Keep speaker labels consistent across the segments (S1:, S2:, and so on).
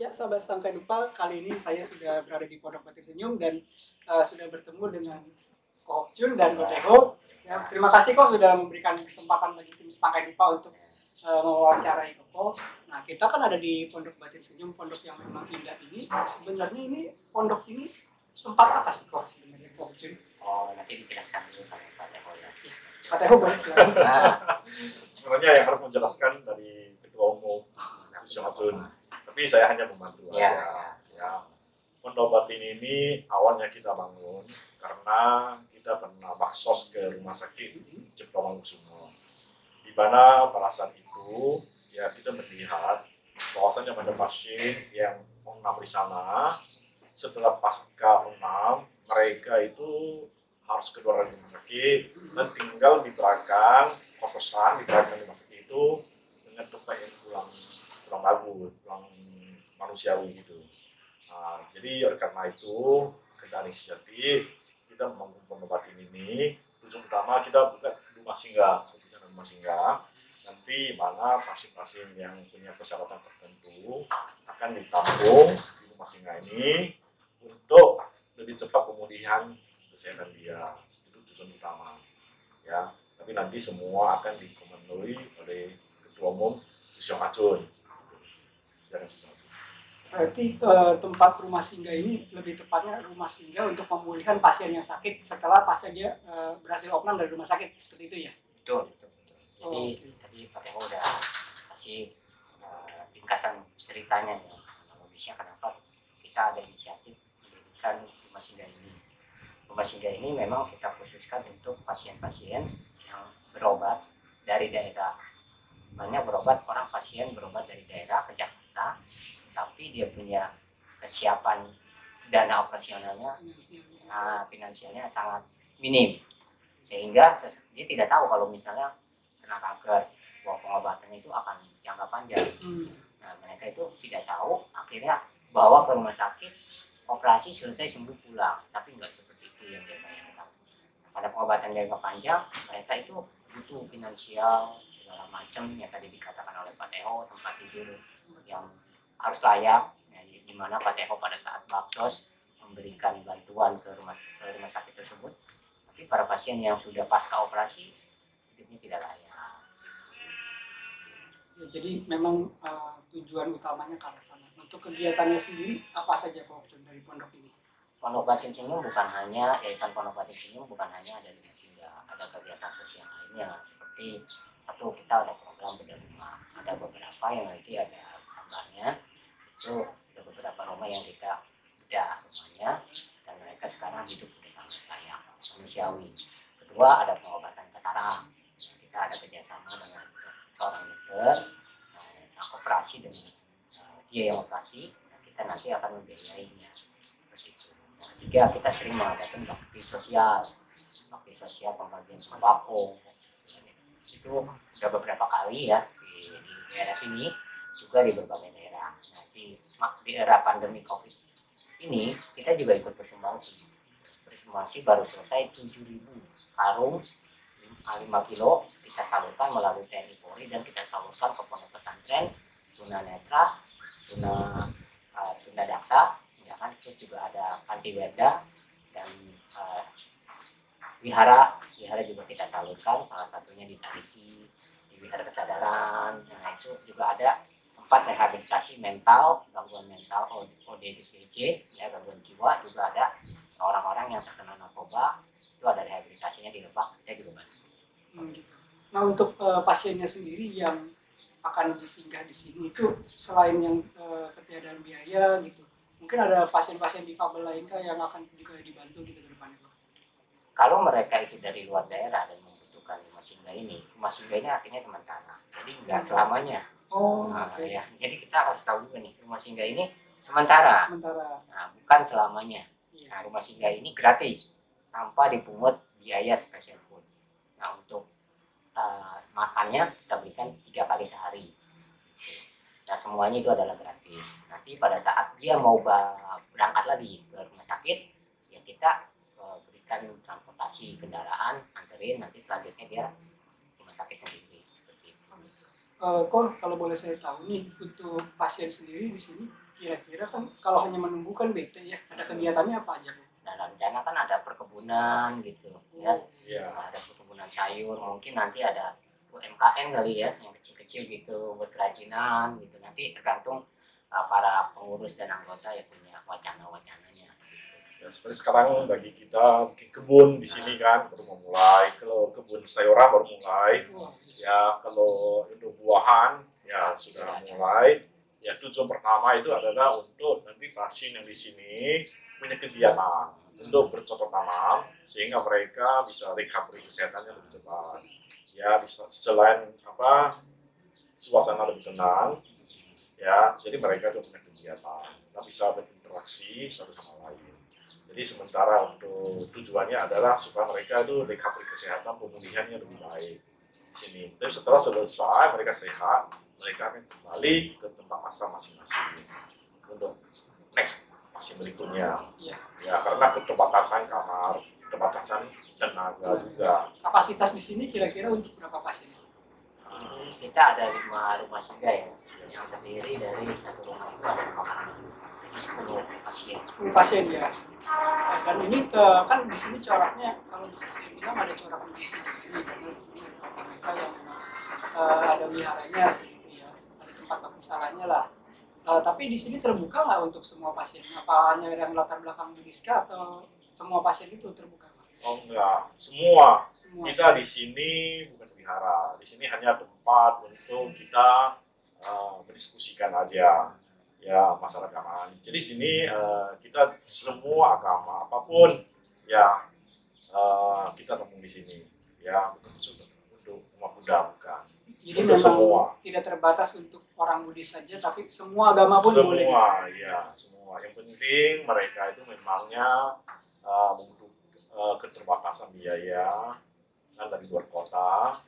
S1: Ya, sahabat Tangkai Dupa, kali ini saya sudah berada di Pondok Batik Senyum dan sudah bertemu dengan Ko Jun dan Ko Teho. Ya, terima kasih kok sudah memberikan kesempatan bagi tim Tangkai Dupa untuk mewawancarai Ko. Nah, kita kan ada di Pondok Batik Senyum, pondok yang memang indah ini. Sebenarnya ini pondok ini tempat apa sih kok sebenarnya Ko Jun?
S2: Oh, nanti dijelaskan dulu sama Pak Teho ya.
S1: Pak Teho boleh silakan.
S3: Sebenarnya yang harus menjelaskan dari Ketua Umum Susio Jun, tapi saya hanya membantu aja. Ya. Pondok Batin ini awalnya kita bangun karena kita pernah baksos ke rumah sakit Cipto Mangunkusumo, di mana pada saat itu ya kita melihat bahwasanya ada pasien yang mengenam di sana. Setelah pasca mengenam, mereka itu harus keluar dari rumah sakit dan tinggal di belakang kos-kosan di belakang rumah sakit itu dengan tempat yang kurang bagus, kurang manusiawi gitu. Nah, jadi oleh karena itu kita inisiatif kita membangun Pondok Batin ini. Tujuan utama kita buka rumah singgah, seperti sana rumah singgah. Nanti mana pasien-pasien yang punya persyaratan tertentu akan ditampung di rumah singgah ini untuk lebih cepat pemulihan kesehatan dia. Itu tujuan utama. Ya, tapi nanti semua akan dikomandoi oleh Ketua Umum Susio Jun.
S1: Berarti tempat rumah singgah ini lebih tepatnya rumah singgah untuk pemulihan pasien yang sakit setelah pasca dia berhasil opnam dari rumah sakit, seperti itu ya?
S2: Betul. Jadi tadi Pak Teho udah kasih ringkasan ceritanya ya, kronologisnya kenapa kita ada inisiatif mendirikan rumah singgah ini. Rumah singgah ini memang kita khususkan untuk pasien-pasien yang berobat dari daerah. Banyak orang pasien berobat dari daerah ke Jakarta, tapi dia punya kesiapan dana operasionalnya, finansialnya sangat minim, sehingga dia tidak tahu kalau misalnya kena kanker bahwa pengobatannya itu akan jangka panjang. Nah, mereka itu tidak tahu, akhirnya bawa ke rumah sakit, operasi selesai sembuh pulang, tapi nggak seperti itu yang dia bayangkan. Pada pengobatan jangka panjang, mereka itu butuh finansial segala macam yang tadi dikatakan oleh Pak Teho, tempat tidur yang harus layak, ya, di mana Pak Teho pada saat baksos memberikan bantuan ke rumah sakit tersebut, tapi para pasien yang sudah pasca operasi hidupnya tidak layak.
S1: Ya, jadi memang tujuan utamanya ke arah sana. Untuk kegiatannya sendiri apa saja Pak dari pondok ini?
S2: Pondok Batin Senyum bukan hanya Yayasan Pondok Batin Senyum bukan hanya ada di singgah, ada kegiatan sosial lainnya seperti satu kita ada program bedah rumah, ada beberapa yang nanti ada gambarnya. Itu ada beberapa rumah yang kita bedah rumahnya dan mereka sekarang hidup sudah sangat layak, manusiawi. Kedua ada pengobatan katarak, kita ada kerjasama dengan seorang dokter, operasi dengan dia yang operasi, dan kita nanti akan membiayainya seperti itu. Nah, ketiga kita sering mengadakan bakti sosial pembagian sembako, itu sudah beberapa kali ya di daerah sini juga di berbagai daerah. Di era pandemi COVID ini kita juga ikut bersumbangsi baru selesai 7.000 karung 5 kilo kita salurkan melalui TNI Polri dan kita salurkan ke pondok pesantren tunanetra, tuna daksa, ya kan, terus juga ada panti werda dan wihara juga kita salurkan, salah satunya di Tarisi, di Wihara Kesadaran. Nah itu juga ada tempat rehabilitasi mental, gangguan mental ODGJ, ya, gangguan jiwa, juga ada orang-orang yang terkena narkoba, itu ada rehabilitasinya di Lebak, kita juga bantu.
S1: Nah untuk pasiennya sendiri yang akan disinggah di sini itu selain yang ketiadaan biaya gitu, mungkin ada pasien-pasien difabel lain yang akan juga dibantu gitu ke depannya?
S2: Kalau mereka itu dari luar daerah dan membutuhkan rumah singgah ini artinya sementara, jadi nggak selamanya.
S1: Okay.
S2: Ya, jadi kita harus tahu juga nih, rumah singgah ini sementara. Nah, bukan selamanya. Nah, rumah singgah ini gratis tanpa dipungut biaya spesial pun. Nah, untuk makannya kita berikan 3 kali sehari. Nah, semuanya itu adalah gratis. Nanti pada saat dia mau berangkat lagi ke rumah sakit, ya kita berikan transportasi kendaraan, anterin, nanti selanjutnya dia rumah sakit sendiri seperti itu.
S1: Kok kalau boleh saya tahu nih, untuk pasien sendiri di sini kira-kira kan kalau hanya menunggu kan bete ya, ada kegiatannya apa aja?
S2: Dan rencana kan ada perkebunan gitu ya,
S3: Iya.
S2: ada perkebunan sayur, mungkin nanti ada UMKM kali ya yang kecil-kecil gitu buat kerajinan gitu, nanti tergantung para pengurus dan anggota yang punya wacana-wacananya.
S3: Ya, seperti sekarang bagi kita bikin kebun di sini kan baru mau mulai, kalau kebun sayuran baru mulai, ya kalau itu buahan ya sudah mulai. Ya tujuan pertama itu adalah untuk nanti pasien yang di sini punya kegiatan untuk bercocok tanam sehingga mereka bisa recovery kesehatannya lebih cepat. Ya bisa selain suasana lebih tenang, ya jadi mereka juga punya kegiatan, kita bisa berinteraksi satu sama lain. Jadi sementara untuk tujuannya adalah supaya mereka itu recovery kesehatan, pemulihannya lebih baik di sini. Tapi setelah selesai mereka sehat, mereka akan kembali ke tempat asal masing-masing untuk next pasien berikutnya. Ya karena keterbatasan kamar, keterbatasan tenaga juga.
S1: Kapasitas di sini kira-kira untuk berapa pasien?
S2: Kita ada 5 rumah singgah ya, yang terdiri dari satu rumah itu ada 5 kamar, jadi 10 pasien.
S1: 10 pasien ya. Dan ini kan di sini coraknya kalau bisa saya bilang ada corak medis ini karena di sini ada mereka yang memang ada wiharanya seperti itu ya, ada tempat perpustakannya lah. Tapi di sini terbuka nggak untuk semua pasien? Apa hanya yang latar belakang medis atau semua pasien itu terbuka?
S3: Oh enggak, semua.
S1: Semua.
S3: Kita di sini bukan wihara, di sini hanya tempat untuk kita berdiskusikan aja ya masalah agama. Jadi di sini kita semua agama apapun ya kita ketemu di sini ya untuk umat Buddha bukan.
S1: Jadi
S3: untuk
S1: memang
S3: semua.
S1: Tidak terbatas untuk orang Buddhis saja, tapi semua agama pun boleh.
S3: Semua, ya semua. Yang penting mereka itu memangnya membutuhkan keterbatasan biaya kan dari luar kota,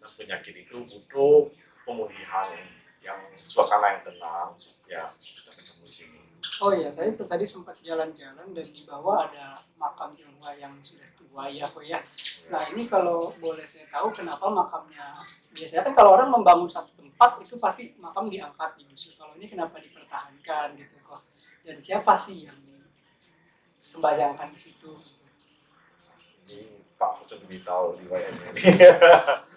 S3: dan penyakit itu butuh pemulihan yang suasana yang tenang, ya kita ketemu di sini.
S1: Oh iya, saya tadi sempat jalan-jalan dan di bawah ada makam Tionghoa yang sudah tua ya, kok ya. Nah ini kalau boleh saya tahu kenapa makamnya, biasanya kan kalau orang membangun satu tempat itu pasti makam diangkat gitu. Kalau ini kenapa dipertahankan gitu kok? Dan siapa sih yang sembayangkan di situ?
S3: Ini Pak Ucun lebih tahu di wayangnya ini.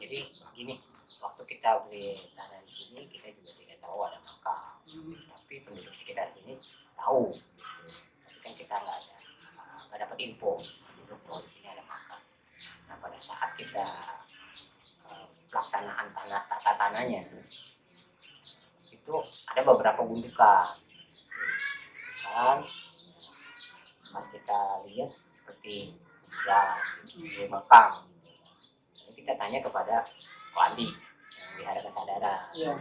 S2: Jadi gini, waktu kita beli tanah di sini kita juga tidak tahu ada makam, tapi penduduk sekitar sini tahu gitu. Tapi kan kita nggak dapat info penduduk bahwa di sini ada makam. Nah pada saat kita pelaksanaan tata tanahnya itu ada beberapa gundukan kan, pas kita lihat seperti ya di makam. Jadi kita tanya kepada Pak Andi yang wihara kesadaran.
S1: Iya.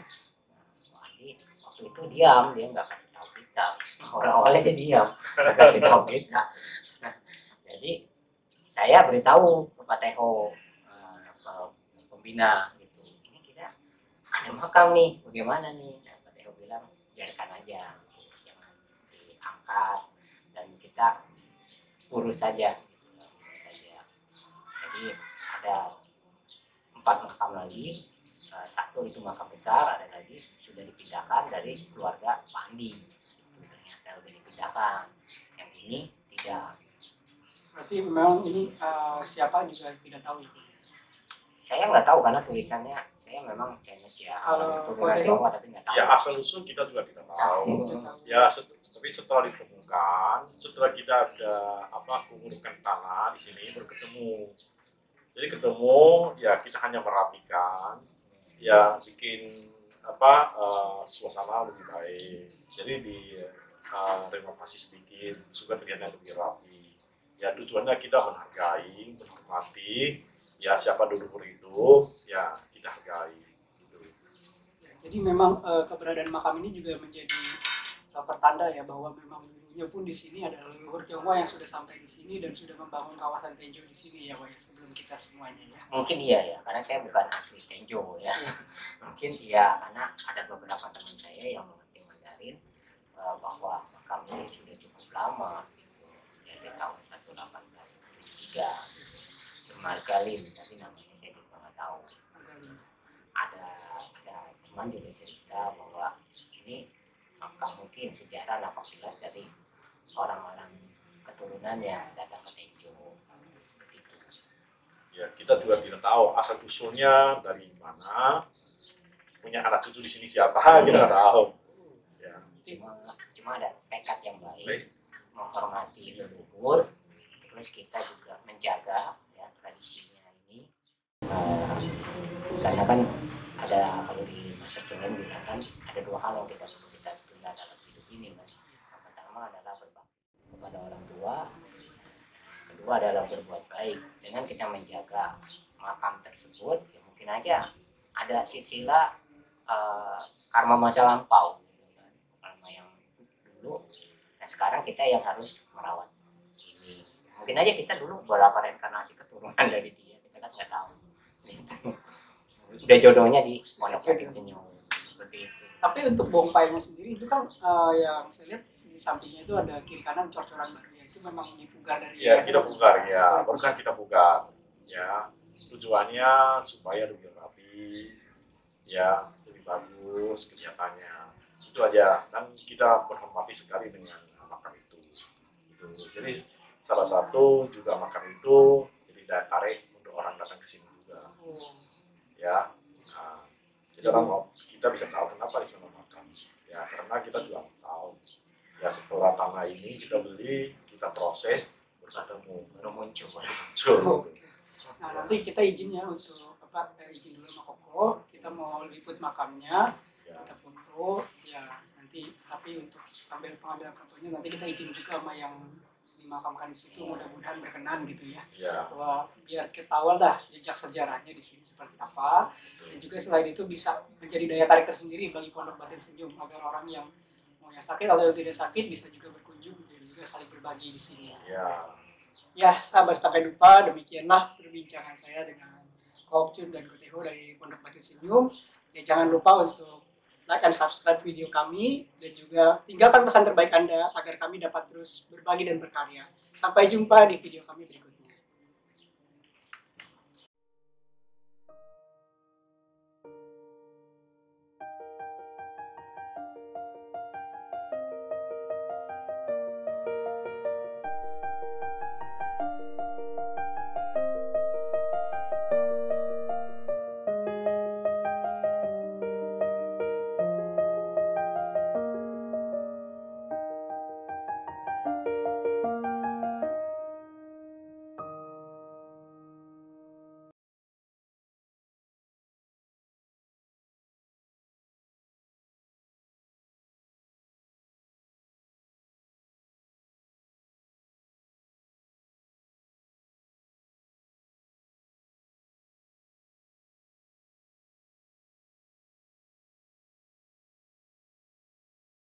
S2: Pak Andi waktu itu diam, dia nggak kasih tahu kita. Awalnya dia diam, nggak kasih tahu kita. Nah, jadi saya beritahu ke Pak Teho, pembina gitu. Ini kita ada makam nih, bagaimana nih? Nah, Pak Teho bilang biarkan aja, jangan diangkat dan kita urus saja. Jadi ada 4 makam lagi, satu itu makam besar, ada lagi sudah dipindahkan dari keluarga Pak Andi. Itu ternyata sudah dipindahkan, yang ini tidak.
S1: Berarti memang ini siapa juga tidak tahu itu.
S2: Saya nggak tahu karena tulisannya saya memang Chinese ya, turunan Tionghoa tapi nggak tahu.
S3: Ya asal usul kita juga tidak tahu. Ya tapi setelah ditemukan, setelah kita ada mengurukan tanah di sini baru ketemu. Jadi ketemu ya kita hanya merapikan, ya bikin suasana lebih baik. Jadi di renovasi sedikit, juga terlihat lebih rapi. Ya tujuannya kita menghargai, menghormati. Ya siapa leluhur itu, ya kita hargai. Gitu.
S1: Ya, jadi memang keberadaan makam ini juga menjadi pertanda ya bahwa memang dulunya pun di sini ada leluhur Tionghoa yang sudah sampai di sini dan sudah membangun kawasan Tenjo di sini ya, Pak, sebelum kita semuanya ya.
S2: Mungkin iya ya, karena saya bukan asli Tenjo ya. Mungkin iya karena ada beberapa teman saya yang mengerti Mandarin bahwa makam ini sudah cukup lama gitu, dari tahun 1873. Margalim, tapi namanya saya juga nggak tahu. Ada teman juga cerita bahwa ini makam apakah mungkin sejarah nampak jelas dari orang-orang keturunan yang datang ke Tenjo seperti itu.
S3: Ya, kita juga tidak tahu asal usulnya dari mana, punya anak cucu di sini siapa, kita nggak tahu. Ya.
S2: Cuma ada tekad yang baik, menghormati leluhur, terus kita juga menjaga ya tradisinya ini. Karena kan ada, kalau di Master Cengeng bilang kan ada dua hal yang kita perlu kita tunda dalam hidup ini kan. Yang pertama adalah berbakti kepada orang tua, kedua adalah berbuat baik. Dengan kita menjaga makam tersebut, ya mungkin aja ada sisilah karma masa lampau, gitu kan. Karma yang dulu. Nah sekarang kita yang harus merawat ini. Mungkin aja kita dulu beberapa reinkarnasi keturunan dari dia, kita kan nggak tahu. Gitu. Udah jodohnya di Pondok Batik Senyum seperti itu.
S1: Tapi untuk bongkainya sendiri itu kan yang saya lihat di sampingnya itu ada kiri kanan cor-coran baru ya, itu memang dipugar dari
S3: Ya, kita pugar ya, barusan kita pugar ya, tujuannya supaya lebih rapi ya, lebih bagus kelihatannya, itu aja. Dan kita berhormati sekali dengan makam itu. Jadi salah satu juga makam itu jadi daya tarik untuk orang datang ke sini juga ya. Nah, jadi orang kita bisa tahu kenapa di sana makam ya, karena kita juga tahu ya, setelah tanah ini kita beli, kita proses, berkatemu
S2: Baru muncul.
S1: Nah nanti kita izin ya untuk izin dulu sama Koko, kita mau liput makamnya,
S3: ya.
S1: kita foto ya nanti. Tapi untuk sambil pengambilan fotonya nanti kita izin juga sama yang dimakamkan di situ, mudah-mudahan berkenan gitu ya. Bahwa biar ketahuan lah jejak sejarahnya di sini seperti apa. Dan juga selain itu bisa menjadi daya tarik tersendiri bagi Pondok Batik Senyum, agar orang yang mau yang sakit atau yang tidak sakit bisa juga berkunjung dan juga saling berbagi di sini. Ya, sahabat Sampai Dupa, demikianlah perbincangan saya dengan Ko Chun dan Ko Tae Ho dari Pondok Batik Senyum. Ya, jangan lupa untuk like dan subscribe video kami, dan juga tinggalkan pesan terbaik Anda agar kami dapat terus berbagi dan berkarya. Sampai jumpa di video kami berikutnya.